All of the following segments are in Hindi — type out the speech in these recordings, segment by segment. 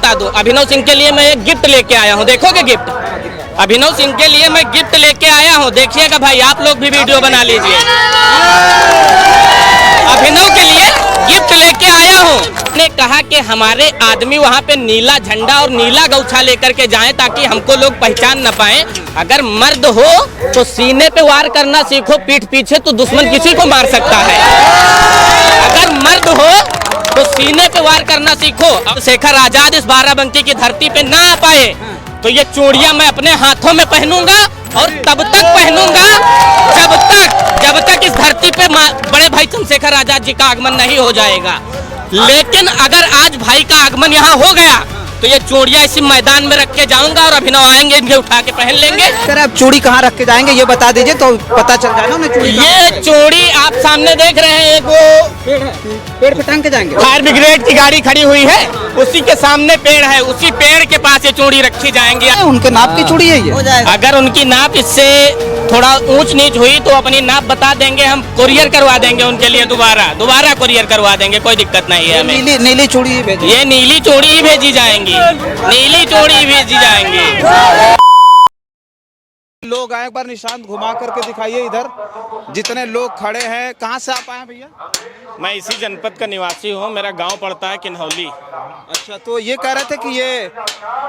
बता दूं, अभिनव सिंह के लिए मैं एक गिफ्ट लेके आया हूं, देखोगे गिफ्ट? अभिनव सिंह के लिए मैं गिफ्ट लेके आया हूं, देखिएगा भाई, आप लोग भी वीडियो बना लीजिए। अभिनव के लिए गिफ्ट लेके आया हूं। ने कहा कि हमारे आदमी वहां पे नीला झंडा और नीला गौछा लेकर के जाएं ताकि हमको लोग पहचान न पाएं। अगर मर्द हो तो सीने पे वार करना सीखो, पीठ पीछे तो दुश्मन किसी को मार सकता है। अगर मर्द हो तो सीने पे वार करना सीखो। अब शेखर आजाद इस बाराबंकी की धरती पे ना आ पाए तो ये चूड़ियां मैं अपने हाथों में पहनूंगा और तब तक पहनूंगा जब तक इस धरती पे बड़े भाई चंद्रशेखर आजाद जी का आगमन नहीं हो जाएगा। लेकिन अगर आज भाई का आगमन यहाँ हो गया तो ये चूड़ियां इसी मैदान में रख के जाऊंगा और अभिनव आएंगे, इनके उठा के पहन लेंगे। सर आप चूड़ी कहाँ रख के जाएंगे ये बता दीजिए तो पता चल जाए ना उन्हें। चूड़ी ये चूड़ी आप सामने देख रहे हैं, एक वो पेड़ पे टांग के जाएंगे। फायर ब्रिगेड की गाड़ी खड़ी हुई है, उसी के सामने पेड़ है, उसी पेड़ के पास ये चूड़ी रखी जाएंगी। उनके नाप की चूड़ी है ये? अगर उनकी नाप इससे थोड़ा ऊंच नीच हुई तो अपनी नाप बता देंगे, हम कुरियर करवा देंगे उनके लिए, दोबारा कुरियर करवा देंगे, कोई दिक्कत नहीं है हमें। नीली चूड़ी ये नीली चूड़ी ही भेजी जाएंगी, नीली चूड़ी भेजी जाएंगी। लोग आए, एक बार निशान घुमा करके दिखाइए इधर, जितने लोग खड़े हैं। कहाँ से आप आए हैं भैया? मैं इसी जनपद का निवासी हूँ, मेरा गांव पड़ता है किन्हौली। अच्छा, तो ये कह रहे थे कि ये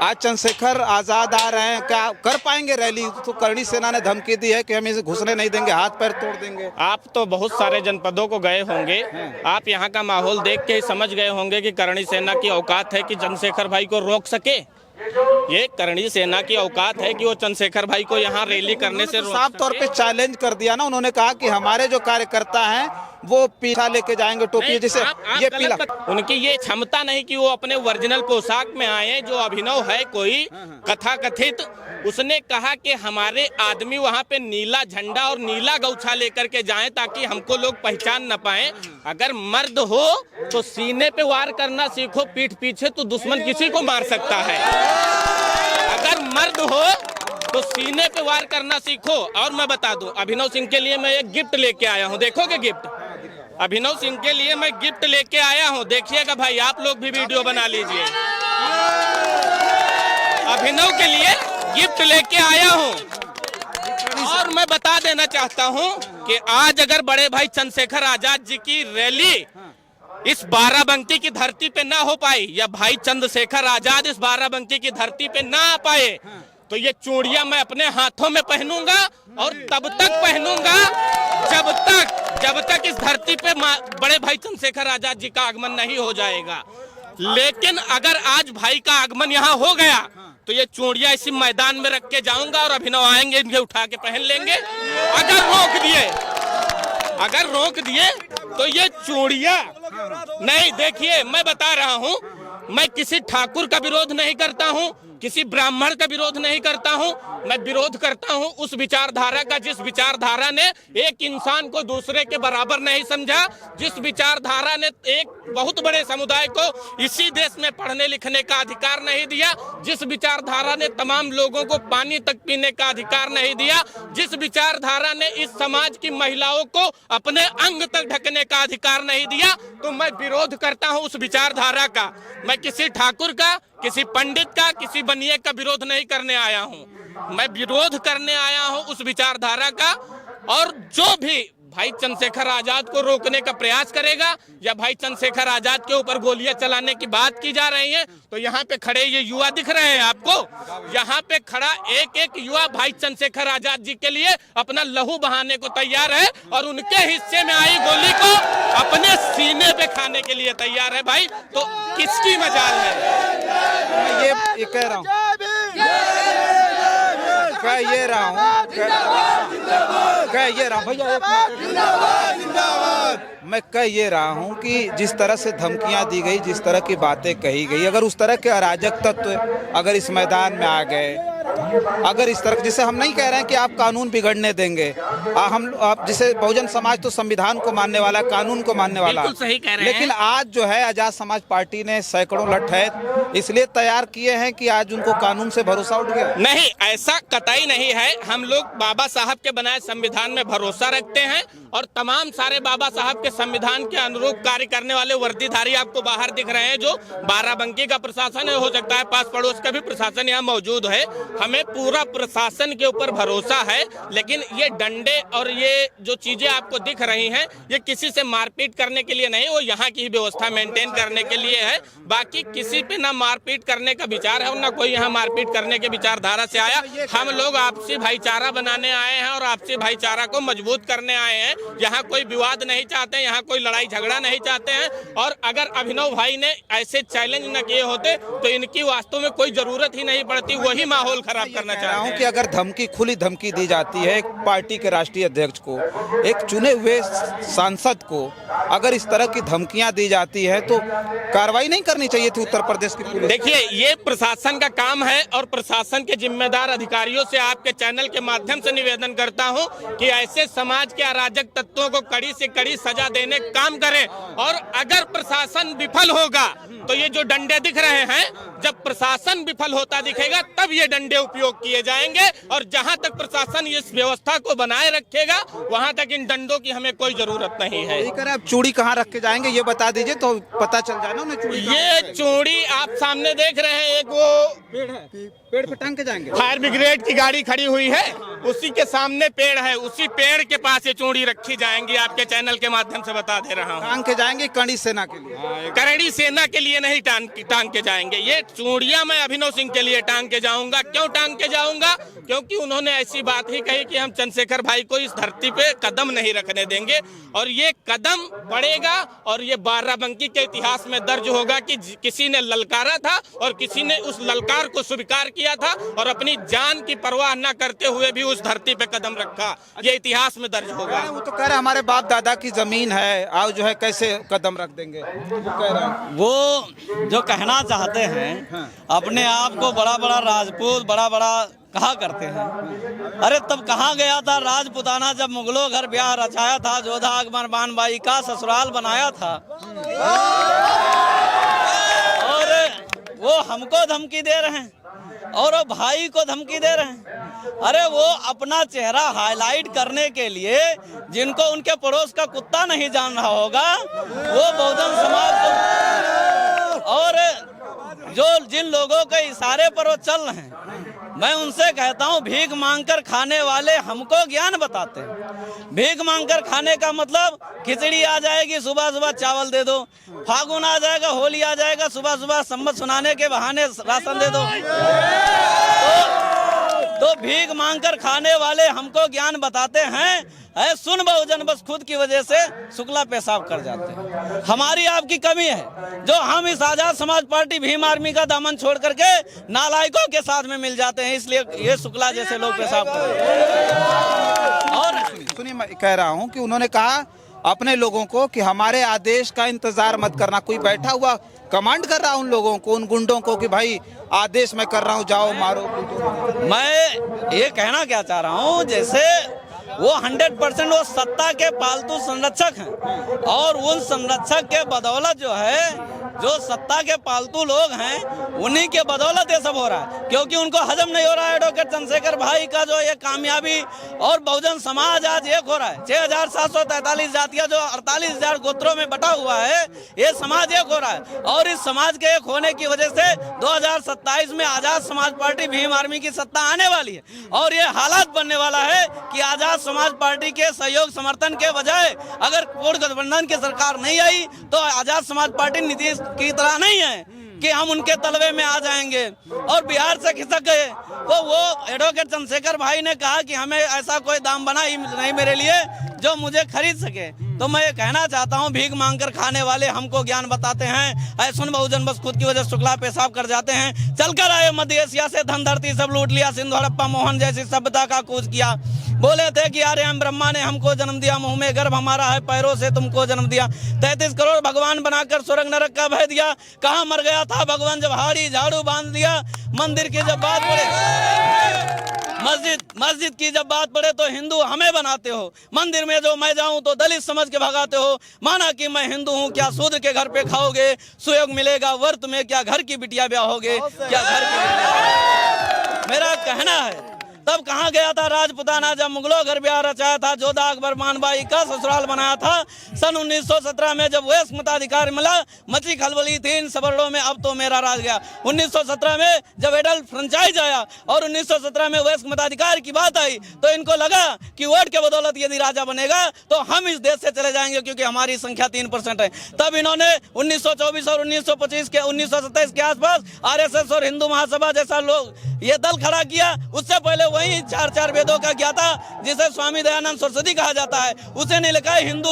आज चंद्रशेखर आजाद आ रहे हैं, क्या कर पाएंगे रैली? तो करणी सेना ने धमकी दी है कि हम इसे घुसने नहीं देंगे, हाथ पैर तोड़ देंगे। आप तो बहुत सारे जनपदों को गए होंगे, आप यहाँ का माहौल देख के ही समझ गए होंगे कि करणी सेना की औकात है कि चंद्रशेखर भाई को रोक सके। ये करणी सेना की औकात है कि वो चंद्रशेखर भाई को यहाँ रैली करने से साफ तौर पे चैलेंज कर दिया ना उन्होंने, कहा कि हमारे जो कार्यकर्ता हैं वो पीछा लेके जाएंगे टोपी, जैसे ये पीला। उनकी ये क्षमता नहीं कि वो अपने ओरिजिनल पोशाक में आए। जो अभिनव है कोई कथा कथित, उसने कहा कि हमारे आदमी वहां पे नीला झंडा और नीला गौछा लेकर के जाएं ताकि हमको लोग पहचान न पाएं। अगर मर्द हो तो सीने पे वार करना सीखो, पीठ पीछे तो दुश्मन किसी को मार सकता है। अगर मर्द हो तो सीने पे वार करना सीखो। और मैं बता दूं, अभिनव सिंह के लिए मैं एक गिफ्ट लेके आया हूं, देखोगे गिफ्ट? अभिनव सिंह के लिए मैं गिफ्ट लेके आया हूं, देखिएगा भाई, आप लोग भी वीडियो बना लीजिए। अभिनव के लिए गिफ्ट लेके आया हूं। और मैं बता देना चाहता हूं कि आज अगर बड़े भाई चंद्रशेखर आजाद जी की रैली इस बाराबंकी की धरती पे ना हो पाई, या भाई चंद्रशेखर आजाद इस बाराबंकी की धरती पे ना आ पाए तो ये चूड़ियां मैं अपने हाथों में पहनूंगा और तब तक पहनूंगा जब तक इस धरती पे बड़े भाई चंद्रशेखर आजाद जी का आगमन नहीं हो जाएगा। लेकिन अगर आज भाई का आगमन यहाँ हो गया तो ये चूड़ियां इसी मैदान में रख के जाऊंगा और अभिनव आएंगे, इनके उठा के पहन लेंगे। अगर रोक दिए तो ये चूड़ियां नहीं। देखिए, मैं बता रहा हूं, मैं किसी ठाकुर का विरोध नहीं करता हूं, किसी ब्राह्मण का विरोध नहीं करता हूं, मैं विरोध करता हूं उस विचारधारा का जिस विचारधारा ने एक इंसान को दूसरे के बराबर नहीं समझा, जिस विचारधारा ने एक बहुत बड़े समुदाय को इसी देश में पढ़ने लिखने का अधिकार नहीं दिया, जिस विचारधारा ने तमाम लोगों को पानी तक पीने का अधिकार नहीं दिया, जिस विचारधारा ने इस समाज की महिलाओं को अपने अंग तक ढकने का अधिकार नहीं दिया, तो मैं विरोध करता हूं उस विचारधारा का। मैं किसी ठाकुर का, किसी पंडित का, किसी बनिए का विरोध नहीं करने आया हूं, मैं विरोध करने आया हूं उस विचारधारा का। और जो भी भाई चंद्रशेखर आजाद को रोकने का प्रयास करेगा या भाई चंद्रशेखर आजाद के ऊपर गोलियां चलाने की बात की जा रही है, तो यहाँ पे खड़े ये युवा दिख रहे हैं आपको, यहाँ पे खड़ा एक एक युवा भाई चंद्रशेखर आजाद जी के लिए अपना लहू बहाने को तैयार है और उनके हिस्से में आई गोली को अपने सीने पे खाने के लिए तैयार है। भाई तो किसकी मजाल है? ये कह रहा हूँ भैया, मैं कह ये रहा हूँ कि जिस तरह से धमकियां दी गई, जिस तरह की बातें कही गई, अगर उस तरह के अराजक तत्व अगर इस मैदान में आ गए अगर इस तरह, जिसे हम नहीं कह रहे हैं कि आप कानून बिगड़ने देंगे, आप जिसे बहुजन समाज तो संविधान को मानने वाला है, कानून को मानने वाला है, बिल्कुल सही कह रहे हैं। लेकिन आज जो है आजाद समाज पार्टी ने सैकड़ों लठैत इसलिए तैयार किए हैं कि आज उनको कानून से भरोसा उठ गया। नहीं, ऐसा कतई नहीं है। हम लोग बाबा साहब के बनाए संविधान में भरोसा रखते हैं और तमाम सारे बाबा साहब के संविधान के अनुरूप कार्य करने वाले वर्दीधारी आपको बाहर दिख रहे हैं, जो बाराबंकी का प्रशासन है, हो सकता है पास पड़ोस का भी प्रशासन यहाँ मौजूद है। हमें पूरा प्रशासन के ऊपर भरोसा है, लेकिन ये डंडे और ये जो चीजें आपको दिख रही हैं, ये किसी से मारपीट करने के लिए नहीं, वो यहाँ की व्यवस्था मेंटेन करने के लिए है। बाकी किसी पे ना मारपीट करने का विचार है और ना कोई यहाँ मारपीट करने के विचारधारा से आया। हम लोग आपसी भाईचारा बनाने आए हैं और आपसी भाईचारा को मजबूत करने आए हैं। यहाँ कोई विवाद नहीं चाहते, यहाँ कोई लड़ाई झगड़ा नहीं चाहते हैं। और अगर अभिनव भाई ने ऐसे चैलेंज न किए होते तो इनकी वास्तव में कोई जरूरत ही नहीं पड़ती, वही माहौल खराब करना चाहते हैं। कि अगर धमकी, खुली धमकी दी जाती है एक पार्टी के राष्ट्रीय अध्यक्ष को, एक चुने हुए सांसद को अगर इस तरह की धमकियां दी जाती है तो कार्रवाई नहीं करनी चाहिए थी उत्तर प्रदेश की पुलिस? देखिए, ये प्रशासन का काम है और प्रशासन के जिम्मेदार अधिकारियों से आपके चैनल के माध्यम से निवेदन करता हूं कि ऐसे समाज के अराजक तत्वों को कड़ी से कड़ी सजा देने का काम करें। और अगर प्रशासन विफल होगा तो ये जो डंडे दिख रहे हैं, जब प्रशासन विफल होता दिखेगा तब ये डंडे उपयोग किए जाएंगे। और जहां तक प्रशासन इस व्यवस्था को बनाए रखेगा वहां तक इन डंडों की हमें कोई जरूरत नहीं है। आप चूड़ी कहाँ रख के जाएंगे ये बता दीजिए तो पता चल जाए ना उन्हें चूड़ी। ये चूड़ी आप सामने देख रहे हैं, एक वो पेड़ है, पेड़ पे टांग के जाएंगे। फायर ब्रिगेड की गाड़ी खड़ी हुई है, उसी के सामने पेड़ है, उसी पेड़ के पास ये चूड़ी रखी जाएंगी। आपके चैनल के माध्यम से बता दे रहा हूँ। टांग के जाएंगे कड़ी सेना के लिए? करड़ी सेना के लिए नहीं टांग के जाएंगे। ये चूड़ियां मैं अभिनव सिंह के लिए टांग के जाऊंगा। क्यों टांग के जाऊंगा? क्योंकि उन्होंने ऐसी बात ही कही कि हम चंद्रशेखर भाई को इस धरती पे कदम नहीं रखने देंगे। और ये कदम पड़ेगा और ये बाराबंकी के इतिहास में दर्ज होगा कि किसी ने ललकारा था और किसी ने उस ललकार को स्वीकार किया था और अपनी जान की परवाह न करते हुए भी उस धरती पे कदम रखा। ये इतिहास में दर्ज होगा। वो तो कह रहे हमारे बाप दादा की जमीन है, आओ जो है कैसे कदम रख देंगे, वो कह रहे हैं। वो जो कहना चाहते हैं अपने आप को बड़ा बड़ा राजपूत बड़ा बड़ा कहा करते हैं। अरे तब कहाँ गया था राजपुताना जब मुगलों घर ब्याह रचाया था, जोधा अकबर बानबाई का ससुराल बनाया था। और वो हमको धमकी दे रहे हैं और वो भाई को धमकी दे रहे हैं। अरे वो अपना चेहरा हाईलाइट करने के लिए, जिनको उनके पड़ोस का कुत्ता नहीं जान रहा होगा, वो बहुजन समाज को, और जो जिन लोगों के इशारे पर वो चल रहे हैं, मैं उनसे कहता हूँ भीख मांगकर खाने वाले हमको ज्ञान बताते हैं। भीख मांगकर खाने का मतलब खिचड़ी आ जाएगी, सुबह सुबह चावल दे दो, फागुन आ जाएगा, होली आ जाएगा, सुबह सुबह सम्मत सुनाने के बहाने राशन दे दो। तो भीख मांगकर खाने वाले हमको ज्ञान बताते हैं। सुन बहुजन बस खुद की वजह से शुक्ला पेशाब कर जाते हैं। हमारी आपकी कमी है जो हम इस आजाद समाज पार्टी भीम आर्मी का दामन छोड़ करके नालायकों के साथ में मिल जाते हैं, इसलिए ये शुक्ला जैसे लोग पेशाब करते हैं। और सुनिए, मैं कह रहा हूँ कि उन्होंने कहा अपने लोगों को कि हमारे आदेश का इंतजार मत करना। कोई बैठा हुआ कमांड कर रहा उन लोगों को, उन गुंडों को कि भाई आदेश मैं कर रहा हूँ, जाओ मारो। मैं ये कहना क्या चाह रहा हूँ, जैसे वो 100% वो सत्ता के पालतू संरक्षक हैं और उन संरक्षक के बदौलत जो है, जो सत्ता के पालतू लोग हैं, उन्हीं के बदौलत ये सब हो रहा है। क्योंकि उनको हजम नहीं हो रहा है डॉक्टर चंद्रशेखर भाई का जो ये कामयाबी, और बहुजन समाज आज एक हो रहा है। 6,743 जातियां जो 48,000 गोत्रों में बटा हुआ है, ये समाज एक हो रहा है। और इस समाज के एक होने की वजह से 2027 में आजाद समाज पार्टी भीम आर्मी की सत्ता आने वाली है। और ये हालात बनने वाला है कि आजाद समाज पार्टी के सहयोग समर्थन के बजाय अगर पूर्ण गठबंधन की सरकार नहीं आई तो आजाद समाज पार्टी नीतीश की तरह नहीं है कि हम उनके तलवे में आ जाएंगे और बिहार से खिसक गए। तो वो एडवोकेट चंद्रशेखर भाई ने कहा कि हमें ऐसा कोई दाम बना ही नहीं मेरे लिए जो मुझे खरीद सके। तो मैं ये कहना चाहता हूँ, भीख मांगकर खाने वाले हमको ज्ञान बताते हैं। ऐ सुन बहुजन बस खुद की वजह शुक्ला पेशाब कर जाते हैं। चलकर आए मध्य एशिया से धन धरती सब लूट लिया, सिंधु हड़प्पा मोहन जैसी सभ्यता का कूच किया। बोले थे कि अरे हम ब्रह्मा ने हमको जन्म दिया, मुंह में गर्भ हमारा है, पैरों से तुमको जन्म दिया, 33 करोड़ भगवान बनाकर स्वर्ग नरक का भय दिया। कहाँ मर गया था भगवान जब हाड़ी झाड़ू बांध दिया। मंदिर की जब बात पड़े, मस्जिद की जब बात पड़े तो हिंदू हमें बनाते हो। मंदिर में जो मैं जाऊं तो दलित समझ के भगाते हो। माना कि मैं हिंदू हूं, क्या शूद्र के घर पे खाओगे, सुयोग मिलेगा व्रत में, क्या घर की बिटिया ब्याह होगे, क्या घर की बिटिया। मेरा कहना है तब कहाँ गया था राजपुताना जब मुगलों घर ब्याह रचाया था, जोधा अकबर मानबाई का ससुराल बनाया था। सन 1917 में जब वयस्क मताधिकार मिला, मची खलबली थी इन सवर्णों में, अब तो मेरा राज गया। 1917 में जब एडल्ट फ्रेंचाइज आया और 1917 में वयस्क मताधिकार की बात आई तो इनको लगा कि वोट के बदौलत यदि राजा बनेगा तो हम इस देश से चले जाएंगे, क्योंकि हमारी संख्या 3% है। तब इन्होंने 1924 और 1925 के 1927 के आसपास RSS और हिंदू महासभा जैसा लोग ये दल खड़ा किया। उससे पहले वही 4 वेदों का ज्ञाता जिसे स्वामी दयानंद सरस्वती कहा जाता है, उसे ने लिखा है हिंदू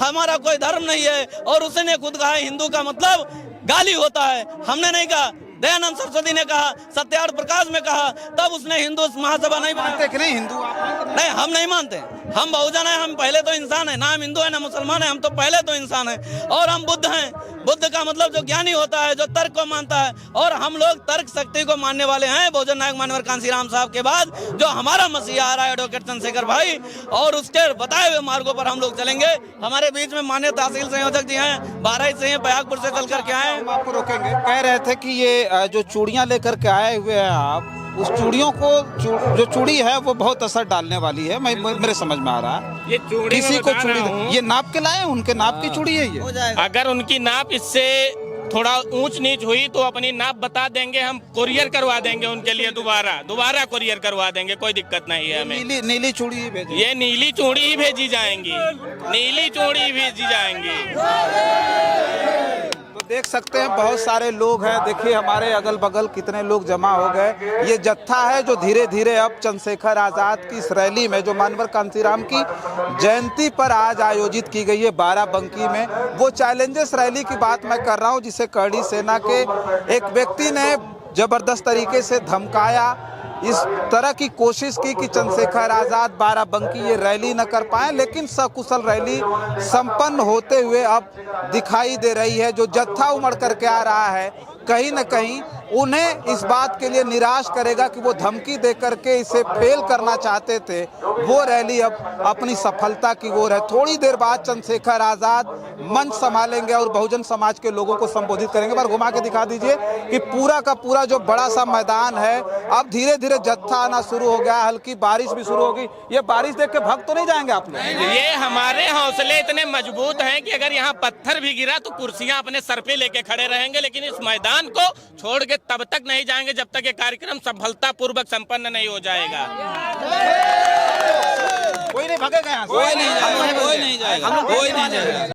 हमारा कोई धर्म नहीं है, और उसने खुद कहा है हिंदू का मतलब गाली होता है। हमने नहीं कहा, दयानंद सरस्वती ने कहा, सत्यार्थ प्रकाश में कहा, तब उसने हिंदू महासभा नहीं मानते कि नहीं हिंदू नहीं, हम नहीं मानते। हम बहुजन है, हम पहले तो इंसान है, ना हम हिंदू है ना मुसलमान है, हम तो पहले तो इंसान है। और हम बुद्ध हैं। बुद्ध का मतलब जो ज्ञानी होता है, जो तर्क को मानता है, और हम लोग तर्क शक्ति को मानने वाले हैं। बहुजन नायक मानवर कांसीराम साहब के बाद जो हमारा मसीहा आ रहा है एडवोकेट चंद्रशेखर भाई, और उसके बताए हुए मार्गों पर हम लोग चलेंगे। हमारे बीच में माननीय तहसील संयोजक जी हैं, बाराई से हैं, बयागपुर से चल करके आए। हम आपको रोकेंगे। कह रहे थे कि ये जो चूड़ियां लेकर के आए हुए हैं आप, उस चूड़ियों को जो चूड़ी है वो बहुत असर डालने वाली है। मेरे समझ में आ रहा है। ये चूड़ी किसी मैं को बता चूड़ी रहा हूं। ये नाप के लाए, उनके नाप की चूड़ी है ये। अगर उनकी नाप इससे थोड़ा ऊंच नीच हुई तो अपनी नाप बता देंगे, हम कोरियर करवा देंगे उनके लिए, दोबारा कोरियर करवा देंगे, कोई दिक्कत नहीं है हमें। नीली चूड़ी ही भेजिए। ये नीली चूड़ी ही भेजी जाएंगी, नीली चूड़ी ही भेजी जाएंगी। तो देख सकते हैं बहुत सारे लोग हैं। देखिए हमारे अगल बगल कितने लोग जमा हो गए। ये जत्था है जो धीरे धीरे अब चंद्रशेखर आजाद की इस रैली में, जो मानवर कांसीराम की जयंती पर आज आयोजित की गई है बाराबंकी में, वो चैलेंजेस रैली की बात मैं कर रहा हूं, जिसे करड़ी सेना के एक व्यक्ति ने जबरदस्त तरीके से धमकाया। इस तरह की कोशिश की कि चंद्रशेखर आजाद बाराबंकी ये रैली न कर पाए, लेकिन सकुशल रैली संपन्न होते हुए अब दिखाई दे रही है। जो जत्था उमड़ करके आ रहा है, कहीं न कहीं उन्हें इस बात के लिए निराश करेगा कि वो धमकी दे करके इसे फेल करना चाहते थे। वो रैली अब अपनी सफलता की ओर है। थोड़ी देर बाद चंद्रशेखर आजाद मंच संभालेंगे और बहुजन समाज के लोगों को संबोधित करेंगे। पर घुमा के दिखा दीजिए कि पूरा का पूरा जो बड़ा सा मैदान है, अब धीरे धीरे जत्था आना शुरू हो गया। हल्की बारिश भी शुरू होगी। ये बारिश देख के भाग तो नहीं जाएंगे आप लोग? ये हमारे हौसले इतने मजबूत हैं कि अगर यहाँ पत्थर भी गिरा तो कुर्सियां अपने सर पे लेके खड़े रहेंगे, लेकिन इस मैदान को छोड़ के तब तक नहीं जाएंगे जब तक ये कार्यक्रम सफलतापूर्वक संपन्न नहीं हो जाएगा। कोई नहीं भागेगा यहाँ से। कोई नहीं जाएगा।